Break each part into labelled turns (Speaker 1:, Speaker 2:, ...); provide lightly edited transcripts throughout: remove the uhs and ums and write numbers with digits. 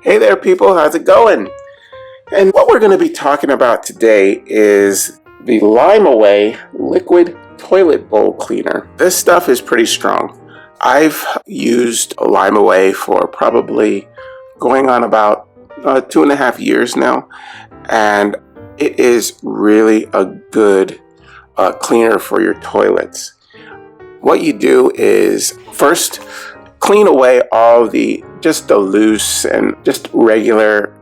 Speaker 1: Hey there, people. How's it going? And what we're going to be talking about today is the Lime Away Liquid Toilet Bowl Cleaner. This stuff is pretty strong. I've used Lime Away for probably going on about 2.5 years now, and it is really a good cleaner for your toilets. What you do is first clean away all the loose and just regular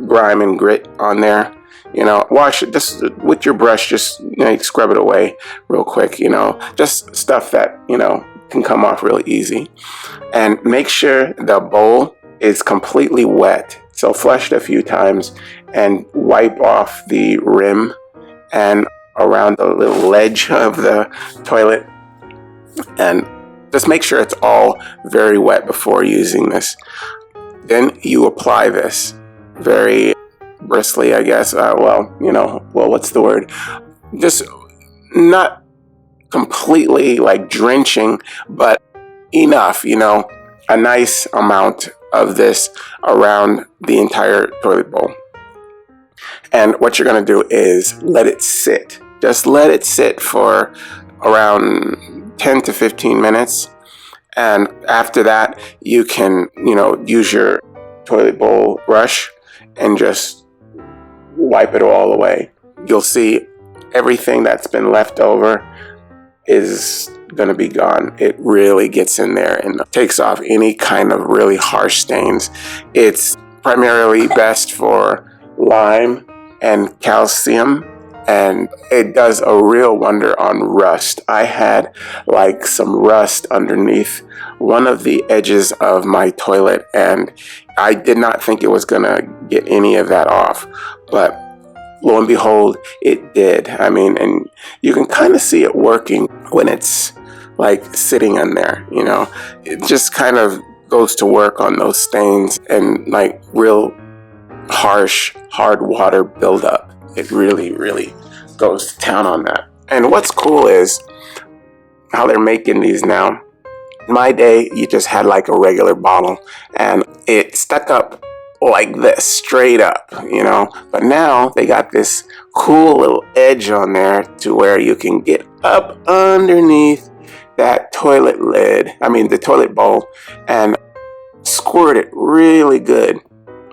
Speaker 1: grime and grit on there. Wash it just with your brush, just scrub it away real quick, just stuff that can come off really easy. And make sure the bowl is completely wet, so flush it a few times and wipe off the rim and around the little ledge of the toilet, and just make sure it's all very wet before using this. Then you apply this very briskly, I guess. What's the word? Just not completely like drenching, but enough, a nice amount of this around the entire toilet bowl. And what you're going to do is let it sit. Just let it sit for around 10 to 15 minutes. And after that, you can, use your toilet bowl brush and just wipe it all away. You'll see everything that's been left over is going to be gone. It really gets in there and takes off any kind of really harsh stains. It's primarily best for lime and calcium, and it does a real wonder on rust. I had like some rust underneath one of the edges of my toilet, and I did not think it was gonna get any of that off, but lo and behold, it did. And you can kind of see it working when it's like sitting in there, It just kind of goes to work on those stains and like real harsh, hard water buildup. It really, really goes to town on that. And what's cool is how they're making these now. In my day, you just had like a regular bottle and it stuck up like this, straight up, But now they got this cool little edge on there to where you can get up underneath that toilet the toilet bowl, and squirt it really good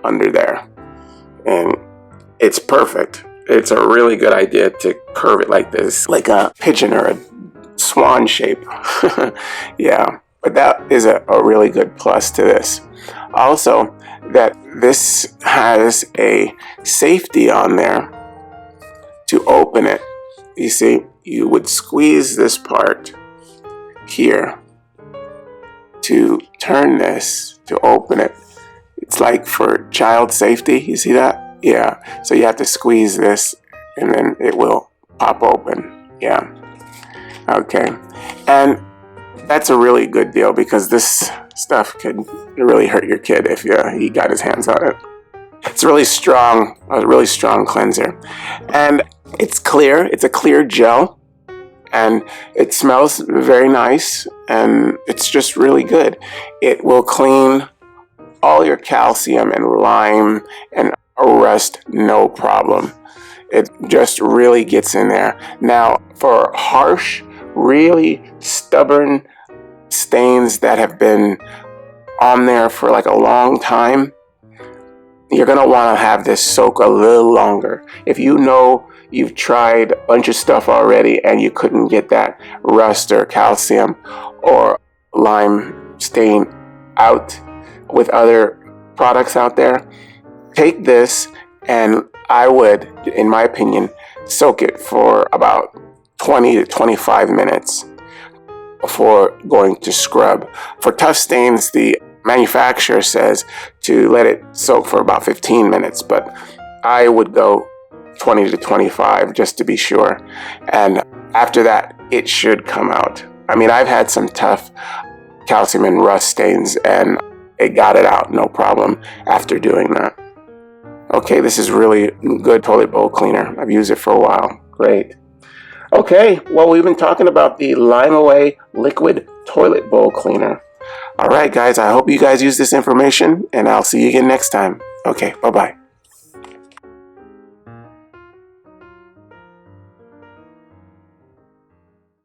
Speaker 1: under there. And it's perfect. It's a really good idea to curve it like this, like a pigeon or a swan shape. Yeah, but that is a really good plus to this. Also, that this has a safety on there to open it. You see, you would squeeze this part here to turn this to open it. It's like for child safety. You see that? Yeah, so you have to squeeze this and then it will pop open. Yeah. Okay. And that's a really good deal because this stuff could really hurt your kid if he got his hands on it. It's really strong, a really strong cleanser. And it's clear. It's a clear gel. And it smells very nice. And it's just really good. It will clean all your calcium and lime and rust, no problem. It just really gets in there. Now, for harsh, really stubborn stains that have been on there for like a long time, you're going to want to have this soak a little longer. If you've tried a bunch of stuff already and you couldn't get that rust or calcium or lime stain out with other products out there, take this, and I would, in my opinion, soak it for about 20 to 25 minutes before going to scrub. For tough stains, the manufacturer says to let it soak for about 15 minutes, but I would go 20 to 25 just to be sure. And after that, it should come out. I've had some tough calcium and rust stains, and it got it out, no problem, after doing that. Okay, this is really good toilet bowl cleaner. I've used it for a while. Great. Okay, well, we've been talking about the Lime Away Liquid Toilet Bowl Cleaner. All right, guys, I hope you guys use this information, and I'll see you again next time. Okay, bye-bye.